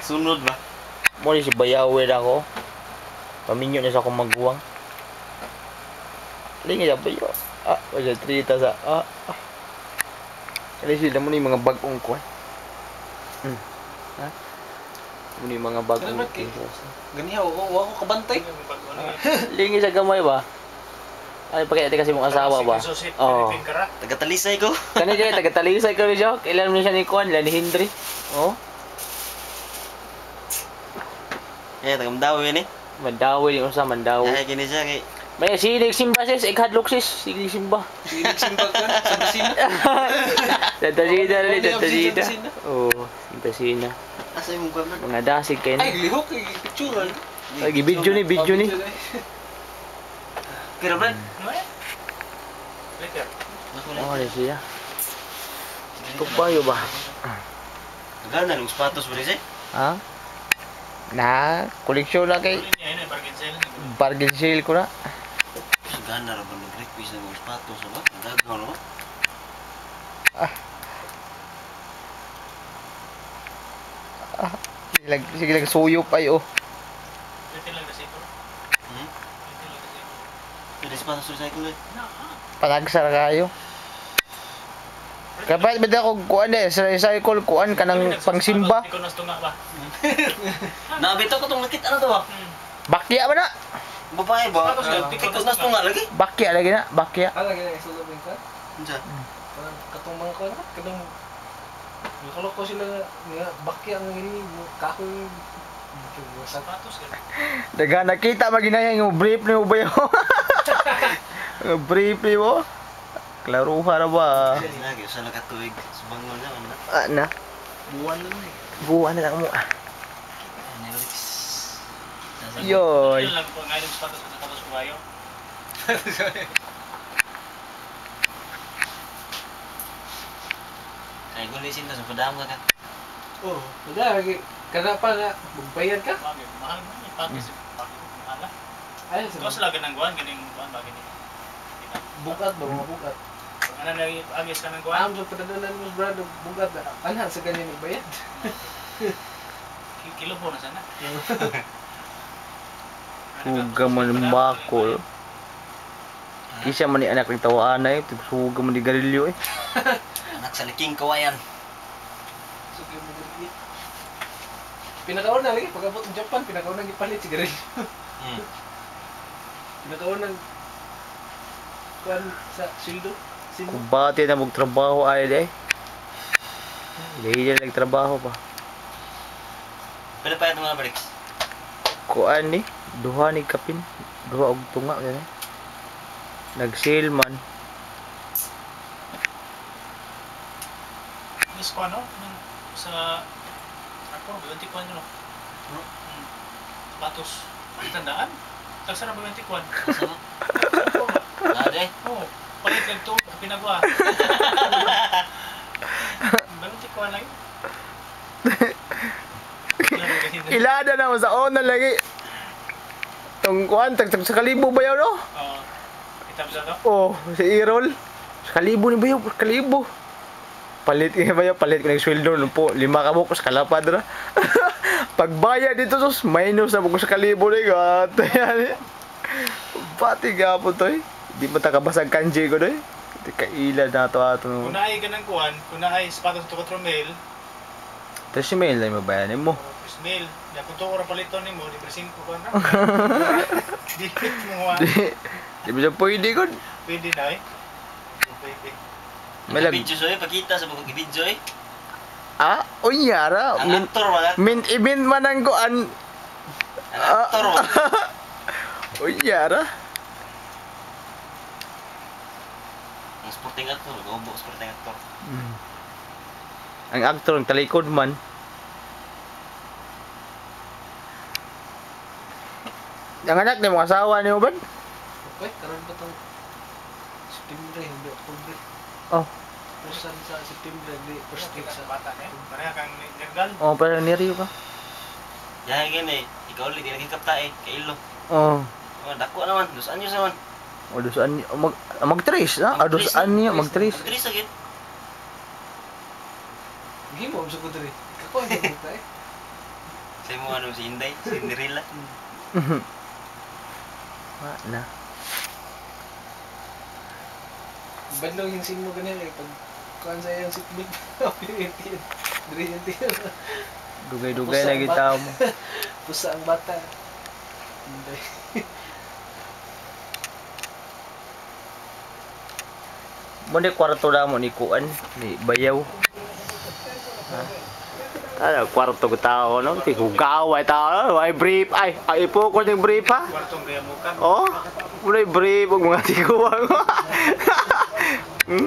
Sunod ba? Mo si bayawid ako. Paminyo na sa akong magguwang. Lingi sa bayo. Wala trita sa Kali sila mo ni mga bagong ko. Ha? Mo ni mga bagong Ganiha, wa ko kabantay. Lingi sa gamay ba? Ay pakita kasi mong asawa ba? Oh. Tagatalisay ko. Kani kay taga-talisay ka rin siya. Kailan mo siya ni Kuan, ni Hindri. Oh. Eh, tagamdaw yun eh. Mandawi yung sa Mandawi. Ay, gini siya kay... May sinig simba sis, ighadlok sis. Sinig simba. Sinig simba ka, sa basina. Tatasina rin, tatasina. Oo, tatasina. Asa yung mukha man? Mga dasig kayo na. Ay, lihok, picture. Ay, video ni. Kira, Brad? Oo, na siya. Tupayo ba? Gana, ng sapatos ba rin Ha? Na, koleksyon na kay. Bargain sale ko na. Gana, raban mag-request ng sapatos ba? Nagagaw na ba? Sige lang, suyop ay oh. Pwede sapatos recycle eh. Pangagsara kayo. Kapag bida ko kuan sa recycle kuan kanang pangsimba. Nabito ko itong nakit, ano to ba? Bakya ba na? Babae ba? Kitos nas to nga lagi? Bakya lagi na, bakya. Lagi na isulog yung ka? Diyan. Katong mga ko na, katong nakaloko sila nga bakya ang ini kahoy sapatos ka. Daga nakita maginaya yung brief ni Ubayo. Yung brief ni mo. Klaruha na ba? Lagi, sa nakatuig. Sa bangon na, ano? Na. Buwan na lang eh. Buwan na lang mo Nelix. Yoy. Ay, gulisin to sa padam ka ka. Oh, wala lagi. Kana pa nga magbayad ka? Mahal mo yung pakis. Mahal lang. Ay, Ikaw sa sila ganang guwan, ganing guwan ba ganing. bukat ba mga bukat. Pag ano na agis ka ng guwan, Am sa padadalan mo brad bukat na. Anhan sa ganin magbayad. kilo po na sana. Suga man bakol. Kisya man ni anak ng tawaan na suga man ni garilyo eh. Anak sa liking kawayan. Sige mo gid. Pinakaon na lagi pag-abot ng Japan, pinakaon na gipalit sigarilyo. Pinakaon ng kuan sa sildo. Kung bati na magtrabaho ay eh. Hindi na nagtrabaho pa. Pila pa yung mga bricks? Kuan ni, duha ni kapin, duha og tunga yan eh. Nag-sale man. Miss ko ano, sa ako, biwanti kuwan yun o. Patos. Tandaan? Tagsara biwanti kuwan. Ade? Oo. Palit lang ito, pinagawa. Biwanti kuwan lang yun. Ilada na mo sa ona lagi. Tong kuan tag sa kalibo ba yaw no? Oo. Kita bisa to? Oh, si Irol. Sa kalibo ni bayaw, kalibo. Palit ka ba palit ko ng sweldo no po, 5 ka bucos kalapad ra. Pagbayad dito sus minus na bucos sa kalibo ni gat. Yan. Pati gapo to eh. Di mo ta kabasag kanji ko doy. Di kaila na to ato. Kung naay ka ng kuwan, kung naay sapatos to 4 mil, 3 mail na mabayanin mo. 3 mil. Ya kung to ora paliton nimo, di presing ko kuwan ra. Di mo kuwan. Di ba siya pwede ko? Pwede na eh. Pwede. May lag- Video soy, pakita sa mga video eh. Uy yara. Ang actor wala. Mint event man ang kuan. Ang actor wala. Uy yara. Ang sporting actor, gobo sporting actor. Ang actor ang talikod man. Ang anak ni mga asawa ni Uban? Okay, karon ba tong September hindi October. Oh. Pusan sa September di first week sa bata na eh. Pareha kang nagdal. Oh, pero niriyo ka. Yahay gini, ikaw ulit, di naging kapta eh, kailo. Oh. Oh, dako naman, 2 anyos naman. O dosaan niya mag-trace na. Dosaan niya mag-trace. Mag-trace agad. Gimo sa ko diri. Kako ang buta eh. Sa mo ano si Inday, Cinderella. Wala. Bandong yung sin mo ganyan eh. Pag kuhan sa'yo yung seatbelt. Pinitin. Dirihin. Dugay-dugay na kita mo. Pusa ang bata. Hindi. Mo ni kwarto na mo ni kuan, ni bayaw. Ano, kwarto ko tao, no? Tikugaw, ay tao, ay brief, ay po ko yung brief, ha? Kwartong kaya mo kan. Oh, mulai brief, huwag mga tikuwang.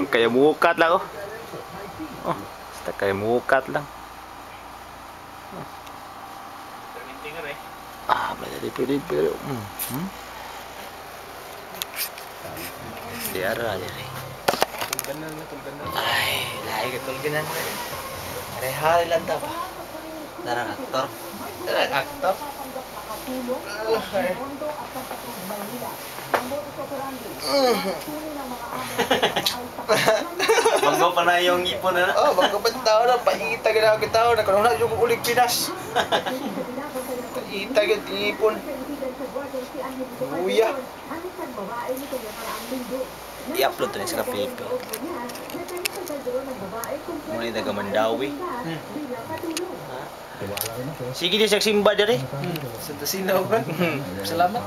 Kaya mukat lang, oh. Oh, basta kaya mukat lang. Terminting eh. Ah, pwede, pero, Di ara, di. Tulganan na, tulganan. Ay, lahi ka tulganan. Rehal lang daw. Darang aktor. Aktor. Banggo pa na yung ipon na. Oh, bago pa tao na, paita ka kita na, kung na yung ulig Pinas. Paita ka ipon. Uya. I-upload to na sa kapipe. Muna yung taga Mandawi. Sige din sa simba dere. Santa Sinaw ba? Salamat.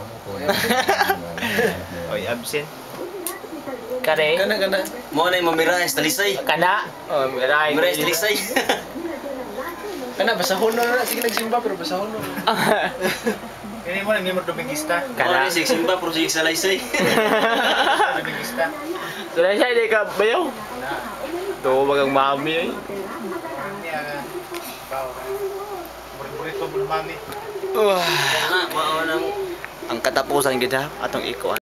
Oy, absent. Kare. Kana. Mo na yung mamirahes talisay. Kana. Oh, meray. Mamirahes talisay. Kana, basahon na. Sige nagsimba pero basahon na. Ini mo ni mo Domingista. Kana si simba pero si salaysay. Domingista. Sudah saya di ka bayaw. Tuh bagang mami ay. Ini aga. Bao. Murid-murid pa mo mami. Kana mao nang Ang katapusan kita atong ikuan.